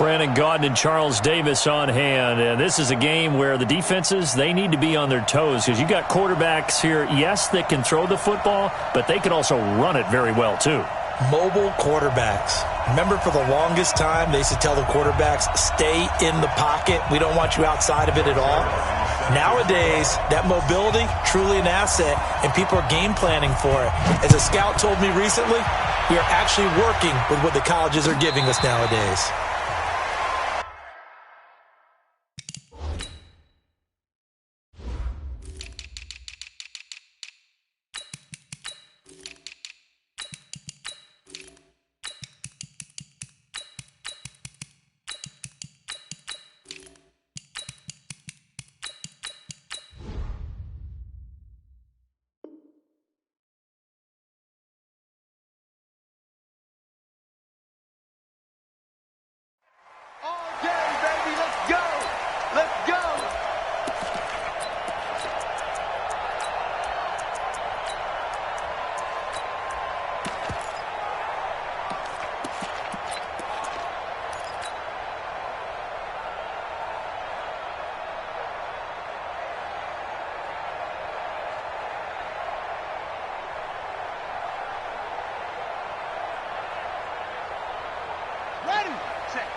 Brandon Gaudin and Charles Davis on hand. And this is a game where the defenses, they need to be on their toes because you got quarterbacks here, yes, that can throw the football, but they can also run it very well too. Mobile quarterbacks. Remember, for the longest time, they used to tell the quarterbacks, stay in the pocket. We don't want you outside of it at all. Nowadays, that mobility, truly an asset, and people are game planning for it. As a scout told me recently, we are actually working with what the colleges are giving us nowadays.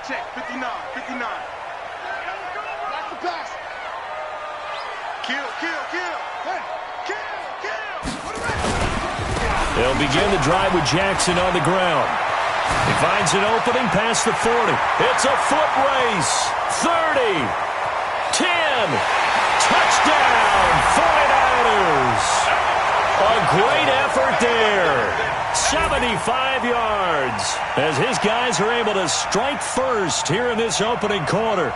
Check, 59. Watch the pass. Kill. Hey, kill. They'll begin the drive with Jackson on the ground. He finds an opening past the 40. It's a foot race. 30. 10. Touchdown, 49ers. A great effort there. 75 yards as his guys are able to strike first here in this opening quarter.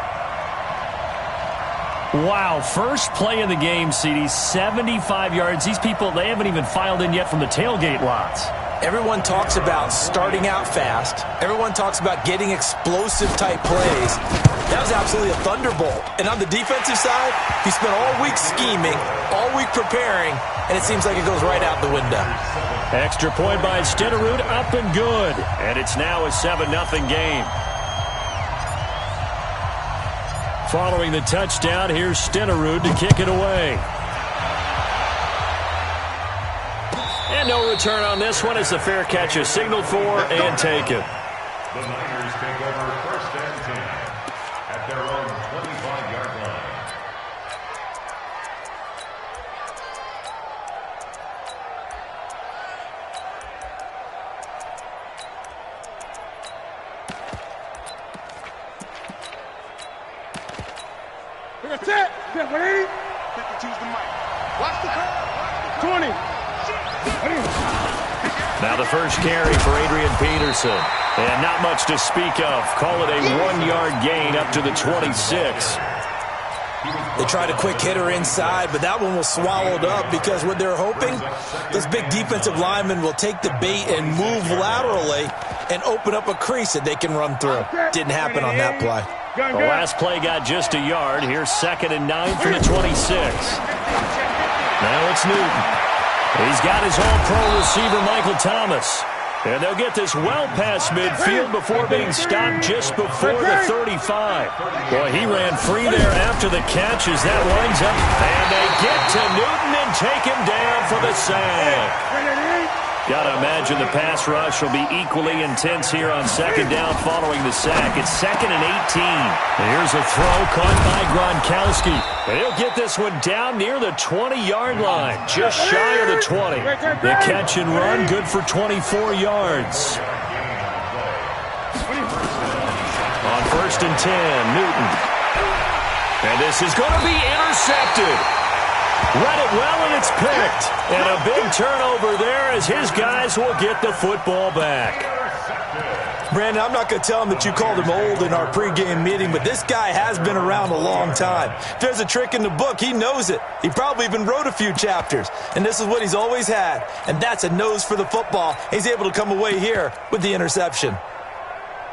Wow, first play in the game, CD, 75 yards. These people, they haven't even filed in yet from the tailgate lots. Everyone talks about starting out fast. Everyone talks about getting explosive-type plays. That was absolutely a thunderbolt. And on the defensive side, he spent all week scheming, all week preparing, and it seems like it goes right out the window. Extra point by Stenerud, up and good. And it's now a 7-0 game. Following the touchdown, here's Stenerud to kick it away. And no return on this one as the fair catch is signaled for and taken. The Niners take over first and 10 at their own 25-yard line. That's it. Get ready. 52's the mic. Watch the curve. 20. Now the first carry for Adrian Peterson. And not much to speak of. Call it a 1-yard gain up to the 26. They tried a quick hitter inside, but that one was swallowed up because what they're hoping, those big defensive linemen will take the bait and move laterally and open up a crease that they can run through. Didn't happen on that play. The last play got just a yard. Here's 2nd and 9 from the 26. Now it's Newton. He's got his all-pro receiver, Michael Thomas. And they'll get this well past midfield before being stopped just before the 35. Boy, he ran free there after the catch as that winds up. And they get to Newton and take him down for the sack. Got to imagine the pass rush will be equally intense here on 2nd down following the sack. It's 2nd and 18. Here's a throw caught by Gronkowski. And he'll get this one down near the 20-yard line, just shy of the 20. The catch and run, good for 24 yards. On 1st and 10, Newton. And this is going to be intercepted. Read it well, and it's picked. And a big turnover there as his guys will get the football back. Brandon, I'm not going to tell him that you called him old in our pregame meeting, but this guy has been around a long time. If there's a trick in the book, he knows it. He probably even wrote a few chapters. And this is what he's always had, and that's a nose for the football. He's able to come away here with the interception.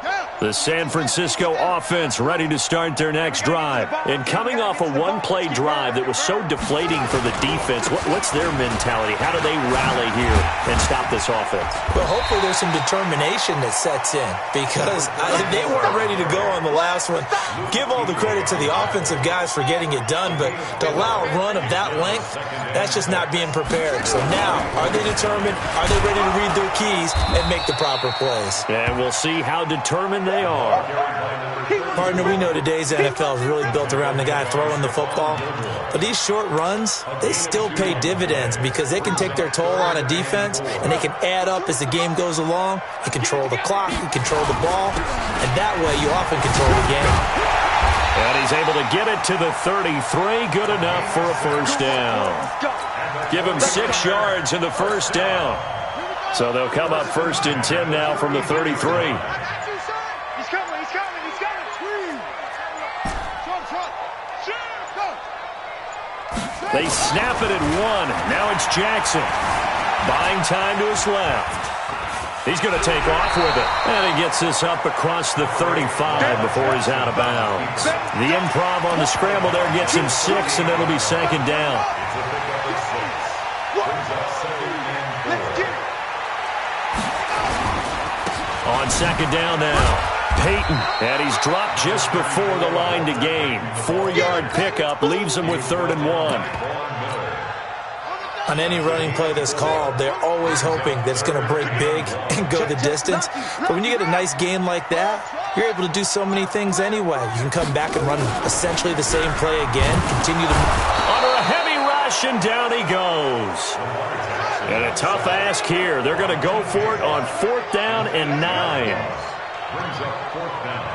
Yeah. The San Francisco offense ready to start their next drive. And coming off a one-play drive that was so deflating for the defense, what's their mentality? How do they rally here and stop this offense? Well, hopefully there's some determination that sets in because they weren't ready to go on the last one. Give all the credit to the offensive guys for getting it done, but to allow a run of that length, that's just not being prepared. So now, are they determined? Are they ready to read their keys and make the proper plays? And we'll see how determined they are. Partner, we know today's NFL is really built around the guy throwing the football. But these short runs, they still pay dividends because they can take their toll on a defense and they can add up as the game goes along. You control the clock, you control the ball, and that way you often control the game. And he's able to get it to the 33. Good enough for a first down. Give him 6 yards in the first down. So they'll come up first and 10 now from the 33. They snap it at 1. Now it's Jackson. Buying time to his left. He's going to take off with it. And he gets this up across the 35 before he's out of bounds. The improv on the scramble there gets him 6, and it'll be second down. On second down now. Peyton, and he's dropped just before the line to gain. 4-yard pickup leaves him with 3rd and 1. On any running play that's called, they're always hoping that it's going to break big and go the distance. But when you get a nice gain like that, you're able to do so many things anyway. You can come back and run essentially the same play again, continue to... Under a heavy rush, and down he goes. And a tough ask here. They're going to go for it on 4th down and 9. Brings up 4th down.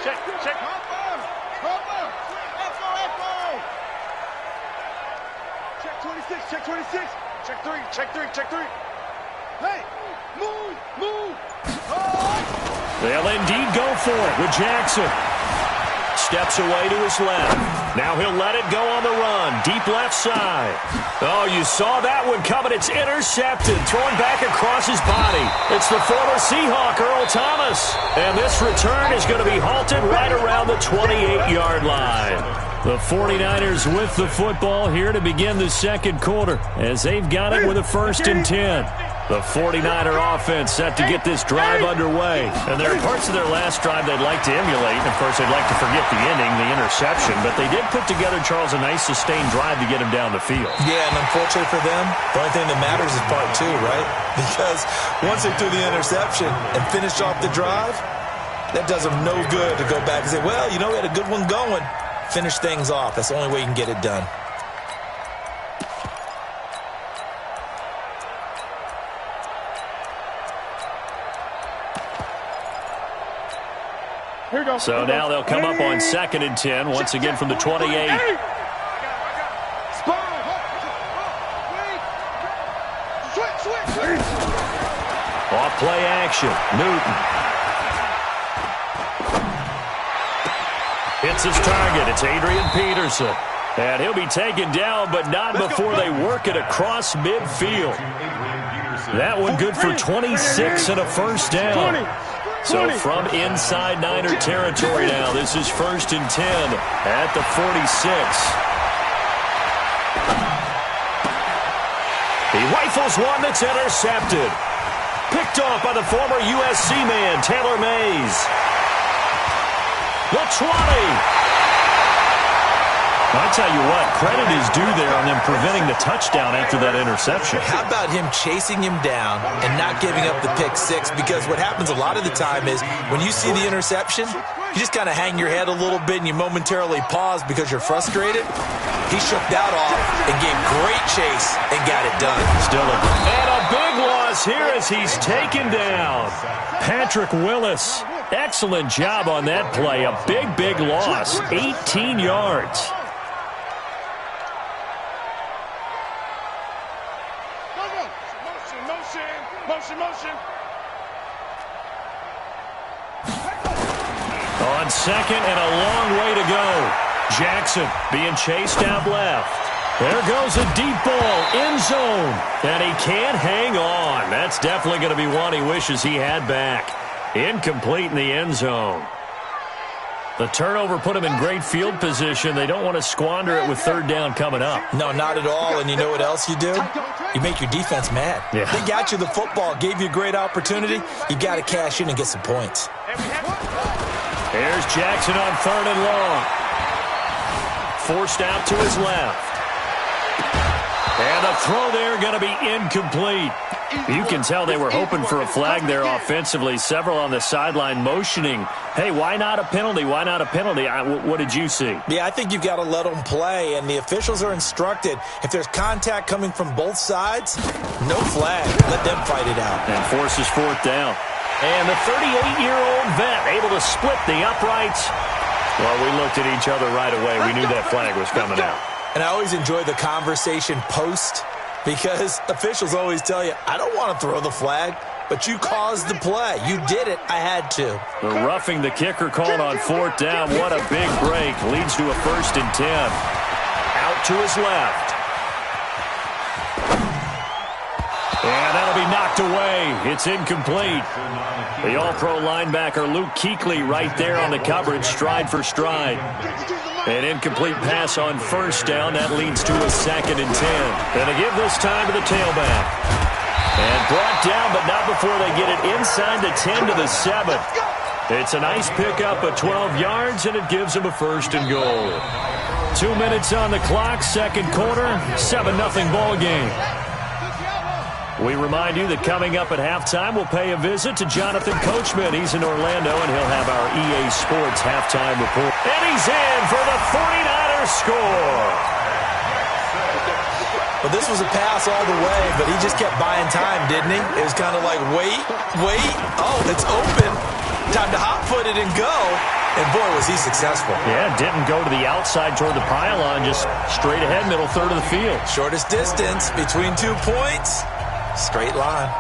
Check. Check 26. Check 3. Hey, move. They'll indeed go for it with Jackson. Steps away to his left. Now he'll let it go on the run. Deep left side. Oh, you saw that one coming. It's intercepted. Thrown back across his body. It's the former Seahawk, Earl Thomas. And this return is going to be halted right around the 28-yard line. The 49ers with the football here to begin the second quarter as they've got it with a 1st and 10. The 49er offense set to get this drive underway. And there are parts of their last drive they'd like to emulate. Of course, they'd like to forget the ending, the interception. But they did put together, Charles, a nice sustained drive to get him down the field. Yeah, and unfortunately for them, the only thing that matters is part 2, right? Because once they threw the interception and finished off the drive, that does them no good to go back and say, well, you know, we had a good one going. Finish things off. That's the only way you can get it done. So now they'll come up on 2nd and 10, once again from the 28. Off play action. Newton. Hits his target. It's Adrian Peterson. And he'll be taken down, but not before they work it across midfield. That one good for 26 and a first down. So from inside Niner territory now, this is 1st and 10 at the 46. He rifles one that's intercepted. Picked off by the former USC man, Taylor Mays. The 20. I tell you what, credit is due there on them preventing the touchdown after that interception. How about him chasing him down and not giving up the pick 6? Because what happens a lot of the time is when you see the interception, you just kind of hang your head a little bit and you momentarily pause because you're frustrated. He shook that off and gave great chase and got it done. Still a big loss here as he's taken down. Patrick Willis, excellent job on that play. A big loss, 18 yards. Motion. On 2nd and a long way to go. Jackson being chased out left. There goes a deep ball, end zone. And he can't hang on. That's definitely going to be one he wishes he had back. Incomplete in the end zone. The turnover put them in great field position. They don't want to squander it with third down coming up. No, not at all. And you know what else you do? You make your defense mad. Yeah. They got you the football, gave you a great opportunity. You got to cash in and get some points. Here's Jackson on third and long. Forced out to his left. And the throw there going to be incomplete. You can tell they were hoping for a flag there offensively. Several on the sideline motioning, hey, why not a penalty? Why not a penalty? What did you see? Yeah, I think you've got to let them play, and the officials are instructed. If there's contact coming from both sides, no flag. Let them fight it out. And forces fourth down. And the 38-year-old vet able to split the uprights. Well, we looked at each other right away. We knew that flag was coming out. And I always enjoy the conversation post, because officials always tell you, I don't want to throw the flag, but you caused the play. You did it. I had to. The roughing the kicker called on fourth down. What a big break. Leads to a 1st and 10. Out to his left. And that'll be knocked away. It's incomplete. The all-pro linebacker Luke Kuechly right there on the coverage, stride for stride. An incomplete pass on first down. That leads to a 2nd and 10. Going to give this time to the tailback. And brought down, but not before they get it inside the 10 to the 7. It's a nice pickup of 12 yards, and it gives them a 1st and goal. 2 minutes on the clock, second quarter, 7-0 ball game. We remind you that coming up at halftime, we'll pay a visit to Jonathan Coachman. He's in Orlando, and he'll have our EA Sports halftime report. And he's in for the 49ers score. Well, this was a pass all the way, but he just kept buying time, didn't he? It was kind of like, wait. Oh, it's open. Time to hot-foot it and go. And, boy, was he successful. Yeah, didn't go to the outside toward the pylon, just straight ahead, middle third of the field. Shortest distance between 2 points. Straight line.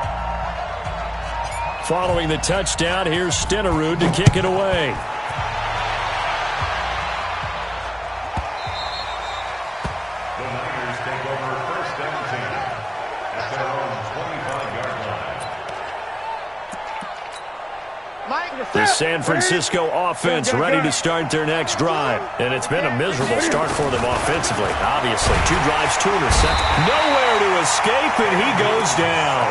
Following the touchdown, here's Stenerud to kick it away. The Niners take over 1st and 10 at their own 25-yard line. The San Francisco offense ready to start their next drive. And it's been a miserable start for them offensively. Obviously, 2 drives, 2 interceptions. Nowhere to escape, and he goes down.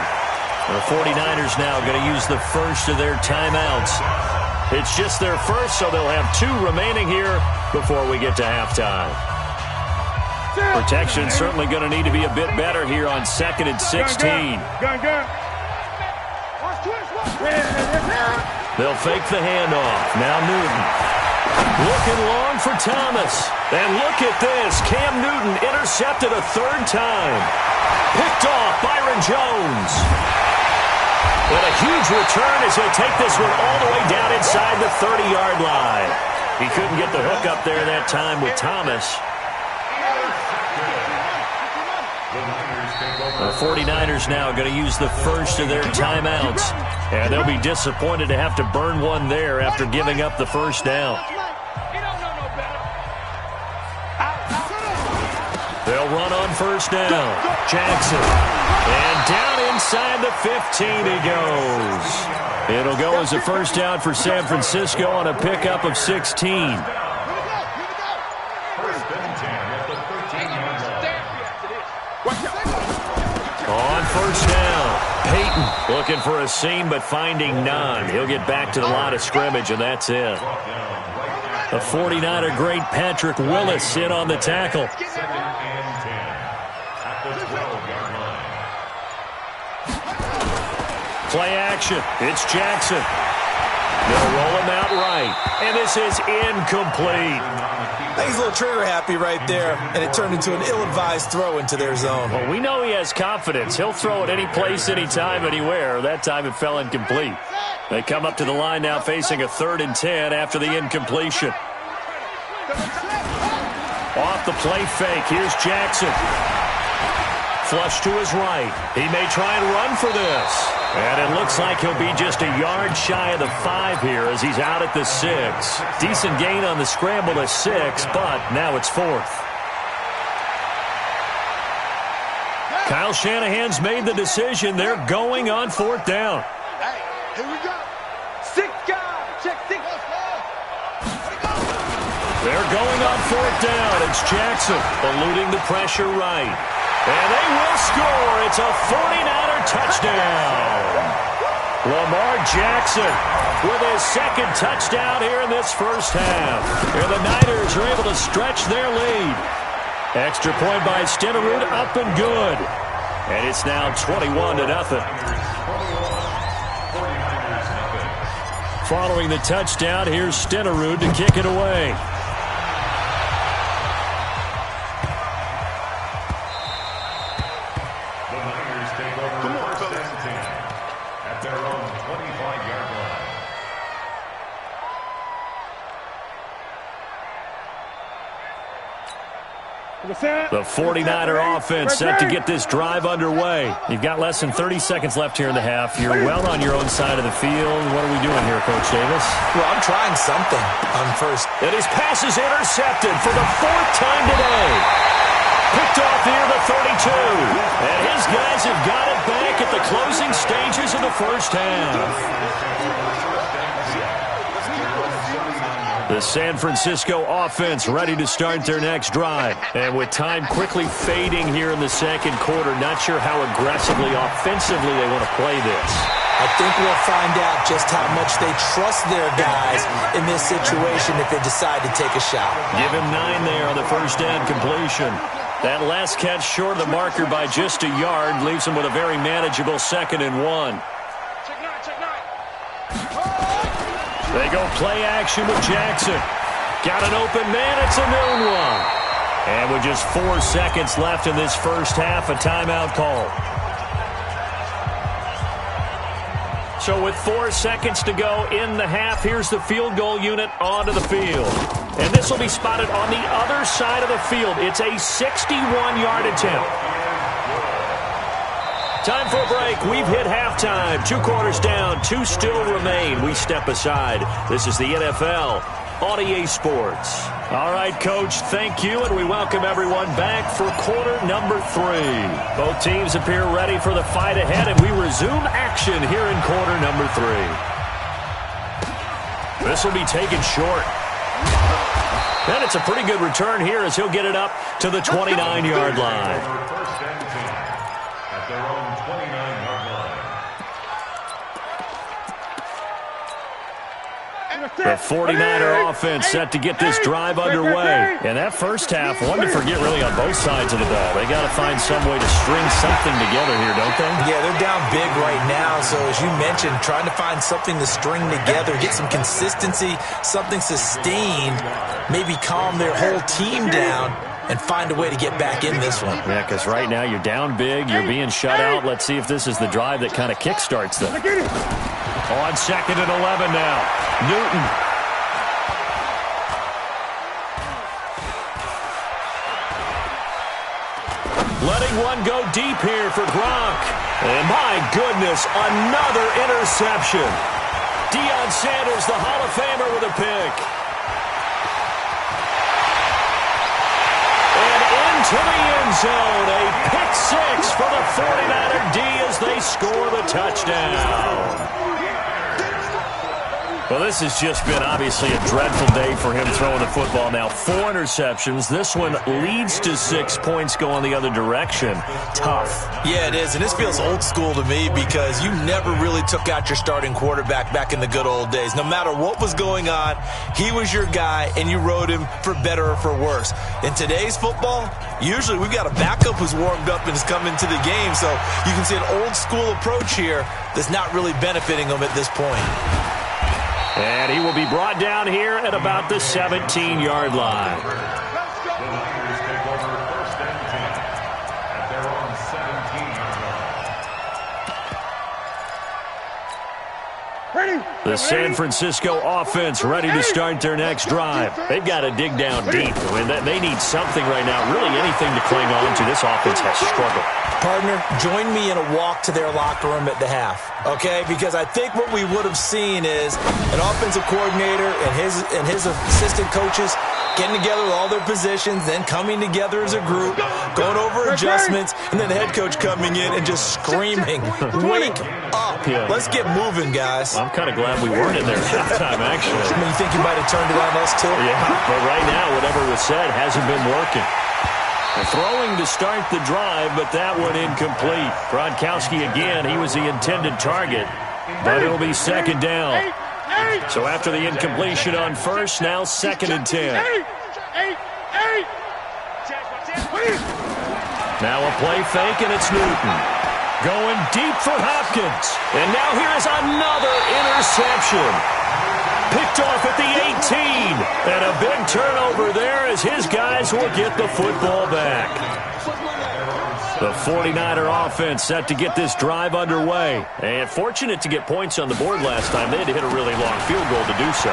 The 49ers now going to use the first of their timeouts. It's just their first, so they'll have 2 remaining here before we get to halftime. Protection certainly going to need to be a bit better here on 2nd and 16. They'll fake the handoff. Now Newton. Looking long for Thomas. And look at this. Cam Newton intercepted a 3rd time. Picked off Byron Jones. And a huge return as he'll take this one all the way down inside the 30-yard line. He couldn't get the hook up there that time with Thomas. The 49ers now going to use the first of their timeouts. And they'll be disappointed to have to burn one there after giving up the first down. They'll run on first down. Jackson. And down inside the 15 he goes. It'll go as a first down for San Francisco on a pickup of 16. On first down, Peyton looking for a seam but finding none. He'll get back to the line of scrimmage, and that's it. The 49er great Patrick Willis in on the tackle. 2nd and 10 at the 12-yard line. Play action. It's Jackson. They'll roll him out right. And this is incomplete. I think he's a little trigger happy right there, and it turned into an ill-advised throw into their zone. Well, we know he has confidence. He'll throw it any place, anytime, anywhere. That time it fell incomplete. They come up to the line now facing a 3rd and 10 after the incompletion. Off the play fake. Here's Jackson. Flush to his right. He may try and run for this. And it looks like he'll be just a yard shy of the 5 here as he's out at the 6. Decent gain on the scramble to 6, but now it's 4th. Kyle Shanahan's made the decision. They're going on 4th down. Hey, here we go. They're going on fourth down. It's Jackson eluding the pressure right. And they will score. It's a 49er touchdown. Lamar Jackson with his second touchdown here in this first half. Here the Niners are able to stretch their lead. Extra point by Stenerud, up and good. And it's now 21-0. Following the touchdown, here's Stenerud to kick it away. The Niners take over first and 10 at their own 25-yard line. The 49er offense set to get this drive underway. You've got less than 30 seconds left here in the half. You're well on your own side of the field. What are we doing here, Coach Davis? Well, I'm trying something on first. And his pass is intercepted for the fourth time today. Picked off near the 32. And his guys have got it back at the closing stages of the first half. The San Francisco offense ready to start their next drive. And with time quickly fading here in the second quarter, not sure how aggressively, offensively they want to play this. I think we'll find out just how much they trust their guys in this situation if they decide to take a shot. Give him 9 there on the first down completion. That last catch short of the marker by just a yard leaves him with a very manageable 2nd and 1. They go play action with Jackson. Got an open man. It's a noon one. And with just 4 seconds left in this first half, a timeout call. So with 4 seconds to go in the half, here's the field goal unit onto the field. And this will be spotted on the other side of the field. It's a 61-yard attempt. Time for a break. We've hit halftime. 2 quarters down. 2 still remain. We step aside. This is the NFL on EA Sports. All right, Coach, thank you, and we welcome everyone back for quarter number 3. Both teams appear ready for the fight ahead, and we resume action here in quarter number 3. This will be taken short. And it's a pretty good return here as he'll get it up to the 29-yard line. First and 10 at their own 29-yard line. The 49er offense set to get this drive underway. And that first half, one to forget really on both sides of the ball. They got to find some way to string something together here, don't they? Yeah, they're down big right now. So as you mentioned, trying to find something to string together, get some consistency, something sustained, maybe calm their whole team down and find a way to get back in this one. Yeah, because right now you're down big, you're being shut out. Let's see if this is the drive that kind of kickstarts them. On 2nd and 11 now. Newton. Letting one go deep here for Gronk. And my goodness, another interception. Deion Sanders, the Hall of Famer, with a pick. And into the end zone, a pick 6 for the 49er D as they score the touchdown. Well, this has just been obviously a dreadful day for him throwing the football now. 4 interceptions. This one leads to 6 points going the other direction. Tough. Yeah, it is, and this feels old school to me because you never really took out your starting quarterback back in the good old days. No matter what was going on, he was your guy, and you rode him for better or for worse. In today's football, usually we've got a backup who's warmed up and has come into the game, so you can see an old school approach here that's not really benefiting him at this point. And he will be brought down here at about the 17-yard line. The Niners take over first and 10 at their own 17-yard line. The San Francisco offense ready to start their next drive. They've got to dig down deep. I mean, they need something right now, really anything to cling on to. This offense has struggled. Partner, join me in a walk to their locker room at the half, okay? Because I think what we would have seen is an offensive coordinator and his assistant coaches getting together with all their positions, then coming together as a group, going over adjustments, and then the head coach coming in and just screaming, wake up. Yeah. Let's get moving, guys. I'm kind of glad glad we weren't in there at halftime, actually. I mean, you think you might have turned it on us, too? Yeah, but right now, whatever was said hasn't been working. Throwing to start the drive, but that one incomplete. Gronkowski again, he was the intended target, but it'll be second down. So after the incompletion on first, now 2nd and 10. Now a play fake, and it's Newton. Going deep for Hopkins. And now here is another interception. Picked off at the 18. And a big turnover there as his guys will get the football back. The 49er offense set to get this drive underway. And fortunate to get points on the board last time. They had to hit a really long field goal to do so.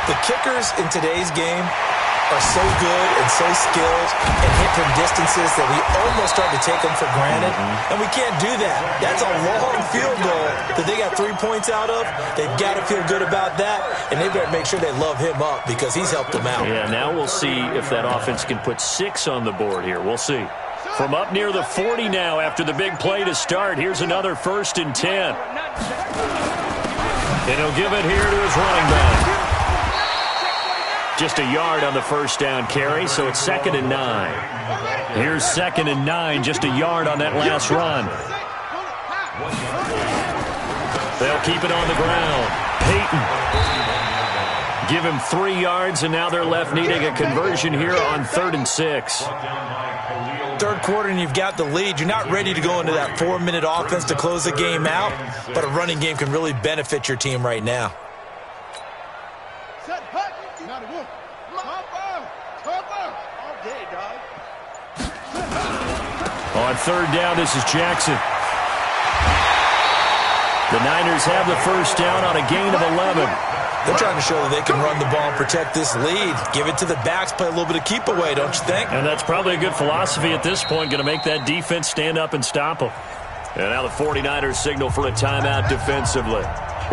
The kickers in today's game are so good and so skilled and hit from distances that we almost start to take them for granted. And we can't do that. That's a long field goal that they got 3 points out of. They've got to feel good about that, and they better make sure they love him up because he's helped them out. Yeah, now we'll see if that offense can put 6 on the board here. We'll see. From up near the 40 now after the big play to start, here's another 1st and 10. And he'll give it here to his running back. Just a yard on the first down carry, so it's 2nd and 9. Here's 2nd and 9, just a yard on that last run. They'll keep it on the ground. Peyton. Give him 3 yards, and now they're left needing a conversion here on 3rd and 6. Third quarter, and you've got the lead. You're not ready to go into that 4-minute offense to close the game out, but a running game can really benefit your team right now. On 3rd down, this is Jackson. The Niners have the first down on a gain of 11. They're trying to show that they can run the ball and protect this lead. Give it to the backs, play a little bit of keep away, don't you think? And that's probably a good philosophy at this point, going to make that defense stand up and stop them. And now the 49ers signal for a timeout defensively.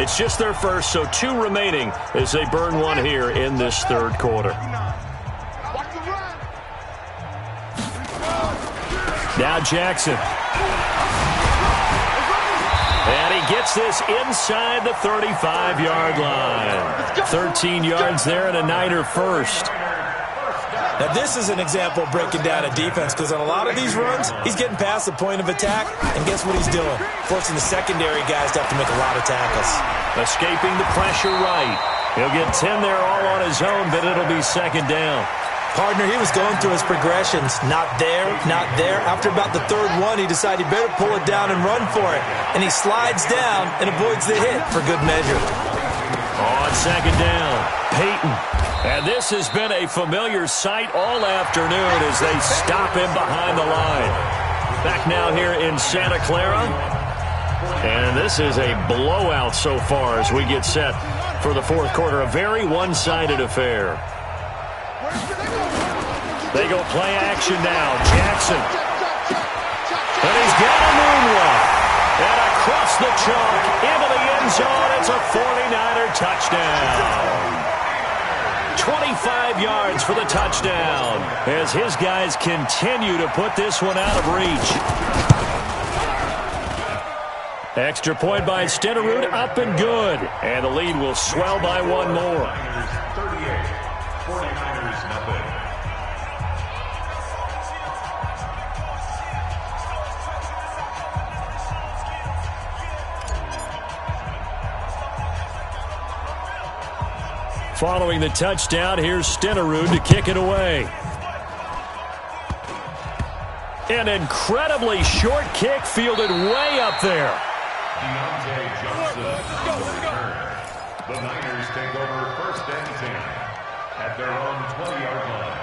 It's just their first, so 2 remaining as they burn one here in this 3rd quarter. Now Jackson. And he gets this inside the 35-yard line. 13 yards there and a Niner first. Now this is an example of breaking down a defense because on a lot of these runs, he's getting past the point of attack, and guess what he's doing? Forcing the secondary guys to have to make a lot of tackles. Escaping the pressure right. He'll get 10 there all on his own, but it'll be 2nd down. Partner, he was going through his progressions. Not there, not there. After about the 3rd one, he decided he better pull it down and run for it. And he slides down and avoids the hit for good measure. On 2nd down, Peyton. And this has been a familiar sight all afternoon as they stop him behind the line. Back now here in Santa Clara. And this is a blowout so far as we get set for the 4th quarter. A very one-sided affair. They go play action now. Jackson. And he's got a moonwalk. And across the chalk into the end zone. It's a 49er touchdown. 25 yards for the touchdown as his guys continue to put this one out of reach. Extra point by Stenerud, up and good. And the lead will swell by 1 more. 38, 49ers nothing. Following the touchdown, here's Stenerud to kick it away. An incredibly short kick fielded way up there. The Niners take over 1st and 10 at their own 20-yard line.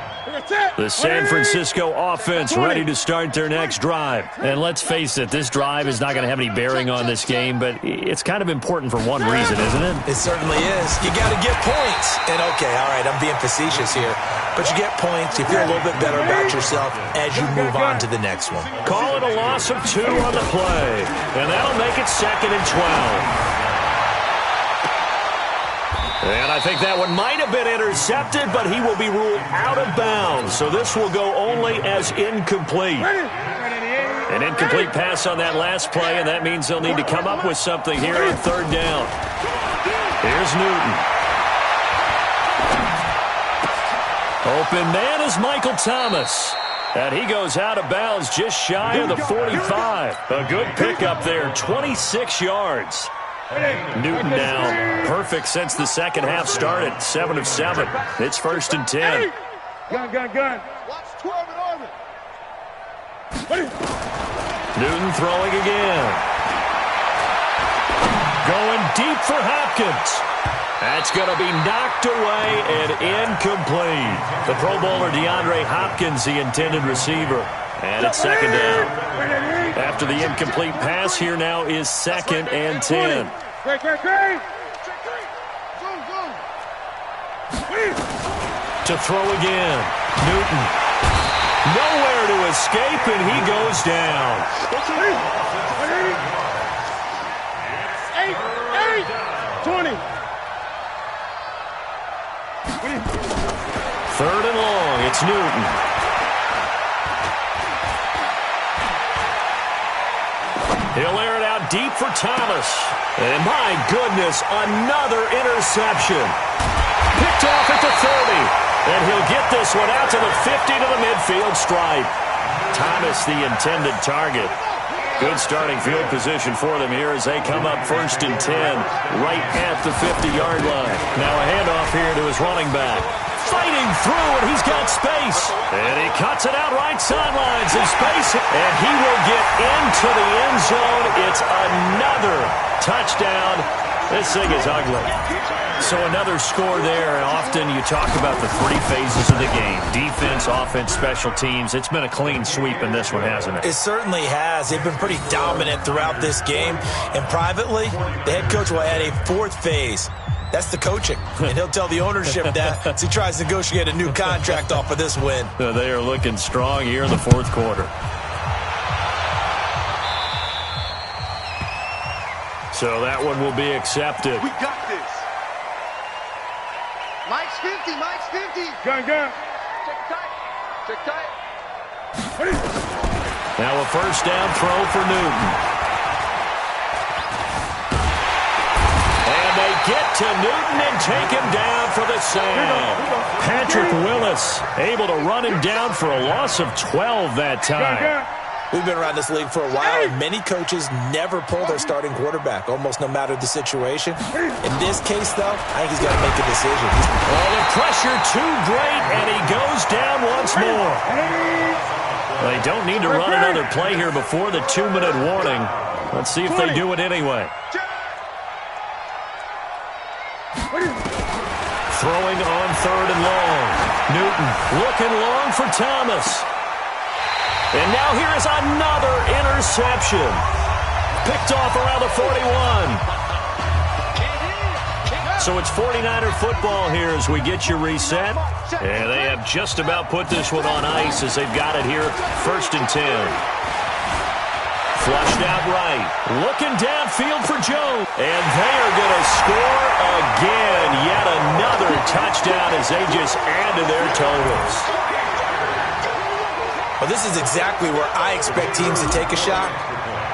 The San Francisco offense ready to start their next drive. And let's face it, this drive is not going to have any bearing on this game, but it's kind of important for one reason, isn't it? It certainly is. You got to get points. And okay, all right, I'm being facetious here. But you get points, you feel a little bit better about yourself as you move on to the next one. Call it a loss of 2 on the play. And that'll make it 2nd and 12. And I think that one might have been intercepted, but he will be ruled out of bounds. So this will go only as incomplete. An incomplete pass on that last play, and that means they'll need to come up with something here on third down. Here's Newton. Open man is Michael Thomas. And he goes out of bounds just shy of the 45. A good pickup there, 26 yards. Newton now perfect since the second half started, 7 of 7. It's 1st and 10. Gun. Watch 12 and on it. Newton throwing again. Going deep for Hopkins. That's going to be knocked away and incomplete. The Pro Bowler DeAndre Hopkins, the intended receiver. And it's 2nd down. After the incomplete pass, here now is 2nd and 10. Great. To throw again. Newton. Nowhere to escape, and he goes down. 20. 3rd and long. It's Newton. He'll air it out deep for Thomas. And my goodness, another interception. Picked off at the 30. And he'll get this one out to the 50 to the midfield stripe. Thomas, the intended target. Good starting field position for them here as they come up 1st and 10 right at the 50-yard line. Now a handoff here to his running back. Fighting through, and he's got space. And he cuts it out right sidelines in space. And he will get into the end zone. It's another touchdown. This thing is ugly. So another score there. Often you talk about the 3 phases of the game. Defense, offense, special teams. It's been a clean sweep in this one, hasn't it? It certainly has. They've been pretty dominant throughout this game. And privately, the head coach will add a 4th phase. That's the coaching. And he'll tell the ownership that as he tries to negotiate a new contract off of this win. They are looking strong here in the 4th quarter. So that one will be accepted. We got this. Mike's 50. Gun. Check tight. Now a 1st down throw for Newton. And they get to Newton and take him down for the sack. Patrick Willis able to run him down for a loss of 12 that time. We've been around this league for a while, and many coaches never pull their starting quarterback, almost no matter the situation. In this case, though, I think he's got to make a decision. The pressure too great, and he goes down once more. They don't need to run another play here before the 2-minute warning. Let's see if they do it anyway. Throwing on 3rd and long. Newton looking long for Thomas. And now here is another interception. Picked off around the 41. So it's 49er football here as we get you reset. And they have just about put this one on ice as they've got it here. 1st and 10. Flushed out right. Looking downfield for Jones. And they are going to score again. Yet another touchdown as they just add to their totals. Well, this is exactly where I expect teams to take a shot.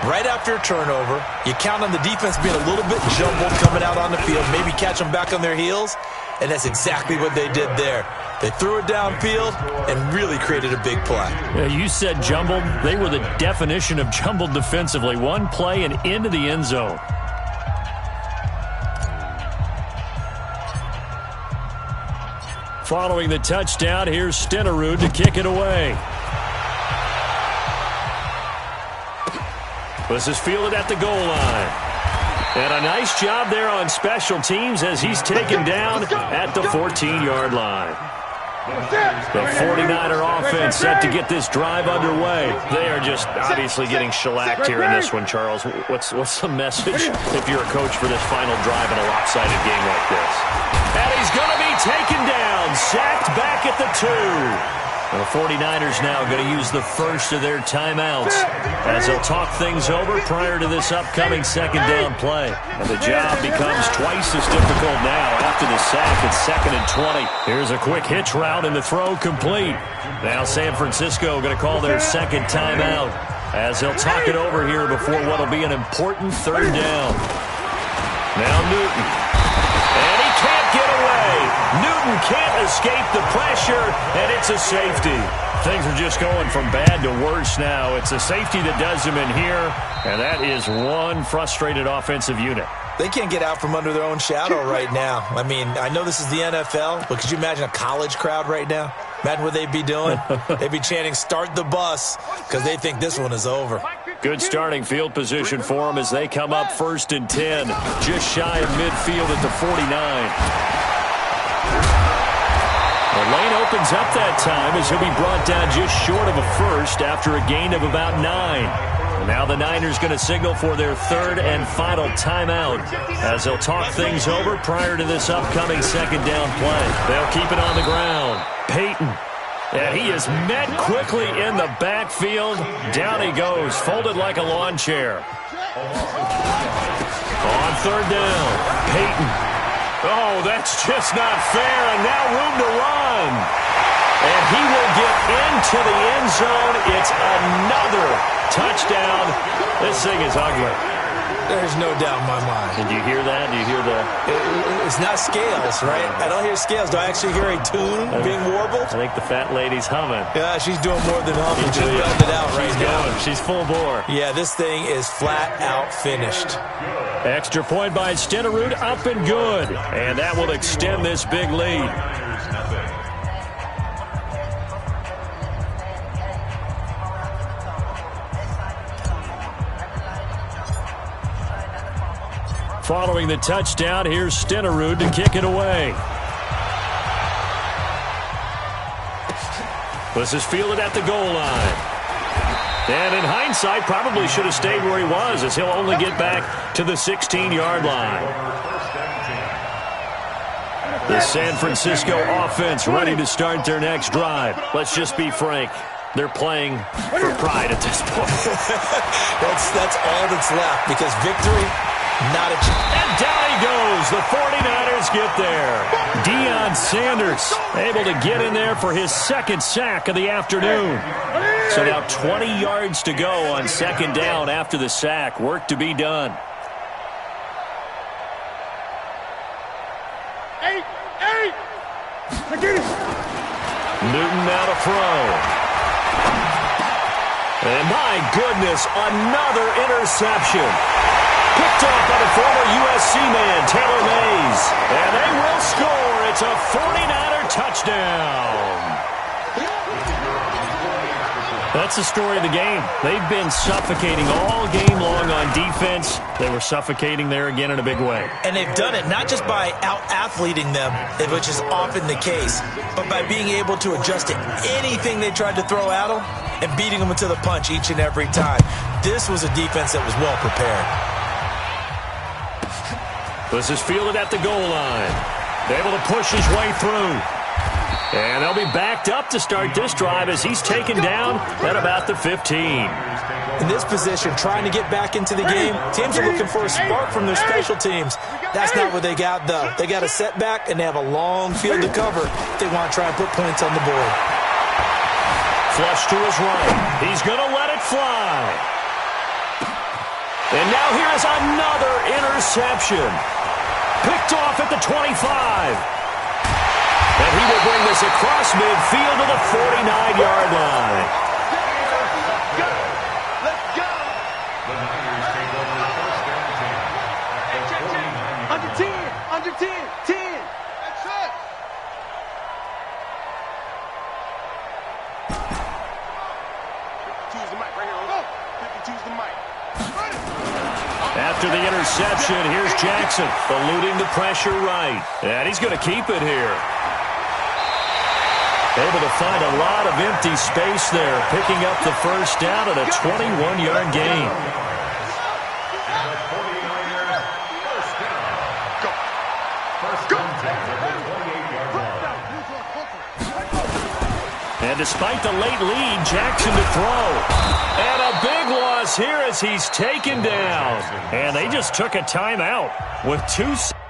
Right after a turnover, you count on the defense being a little bit jumbled coming out on the field, maybe catch them back on their heels, and that's exactly what they did there. They threw it downfield and really created a big play. Yeah, you said jumbled. They were the definition of jumbled defensively. One play and into the end zone. Following the touchdown, here's Stenerud to kick it away. This is fielded at the goal line. And a nice job there on special teams as he's taken down at the 14-yard line. The 49er offense set to get this drive underway. They are just obviously getting shellacked here in this one, Charles. What's the message if you're a coach for this final drive in a lopsided game like this? And he's going to be taken down, sacked back at the 2. The 49ers now going to use the first of their timeouts as they'll talk things over prior to this upcoming 2nd down play. And the job becomes twice as difficult now after the sack. It's 2nd and 20. Here's a quick hitch route and the throw complete. Now San Francisco going to call their 2nd timeout. as they'll talk it over here before what will be an important third down. Now Newton. And he can't get away. Newton can't escape the pressure, and it's a safety. Things are just going from bad to worse now. It's a safety that does them in here, and that is one frustrated offensive unit. They can't get out from under their own shadow right now. I mean, I know this is the NFL, but could you imagine a college crowd right now? Imagine what they'd be doing. They'd be chanting, "Start the bus," because they think this one is over. Good starting field position for them as they come up 1st and 10, just shy of midfield at the 49. The lane opens up that time as he'll be brought down just short of a first after a gain of about 9. And now the Niners going to signal for their third and final timeout as they'll talk things over prior to this upcoming second down play. They'll keep it on the ground. Peyton. And he is met quickly in the backfield. Down he goes, folded like a lawn chair. On third down, Peyton. Oh, that's just not fair, and now room to run. And he will get into the end zone. It's another touchdown. This thing is ugly. There's no doubt in my mind. Did you hear that? Do you hear the... It's not scales, right? I don't hear scales. Do I actually hear a tune being warbled? I think the fat lady's humming. Yeah, she's doing more than humming. She's belting it out right now. She's full bore. Yeah, this thing is flat out finished. Extra point by Stenerud, up and good. And that will extend this big lead. Following the touchdown, here's Stenerud to kick it away. This is fielded at the goal line. And in hindsight, probably should have stayed where he was as he'll only get back to the 16-yard line. The San Francisco offense ready to start their next drive. Let's just be frank. They're playing for pride at this point. That's all that's left because victory, not a chance. And down he goes. The 49ers get there. Deion Sanders able to get in there for his second sack of the afternoon. So now 20 yards to go on second down after the sack. Work to be done. Newton now to throw. And my goodness, another interception. Picked off by the former USC man, Taylor Mays. And they will score. It's a 49er touchdown. That's the story of the game. They've been suffocating all game long on defense. They were suffocating there again in a big way. And they've done it not just by out-athleting them, which is often the case, but by being able to adjust to anything they tried to throw at them and beating them to the punch each and every time. This was a defense that was well prepared. This is fielded at the goal line. Able to push his way through. And they'll be backed up to start this drive as he's taken down at about the 15. In this position, trying to get back into the game, teams are looking for a spark from their special teams. That's not what they got, though. They got a setback, and they have a long field to cover if they want to try and put points on the board. Flush to his right. He's going to let it fly. And now here's another interception. Picked off at the 25. And he will bring this across midfield to the 49-yard line. Let's go. The Niners take over first down 10. Under 10. Under 10. 10. That's it. Choose the mic right here. Go. Choose the mic. After the interception, here's Jackson, eluding the pressure right. And he's going to keep it here. Able to find a lot of empty space there, picking up the first down at a 21-yard gain. And the 49ers first down. Go. First down 10 at the 28-yard line. And despite the late lead, Jackson to throw. And a big loss here as he's taken down. And they just took a timeout with 2 seconds.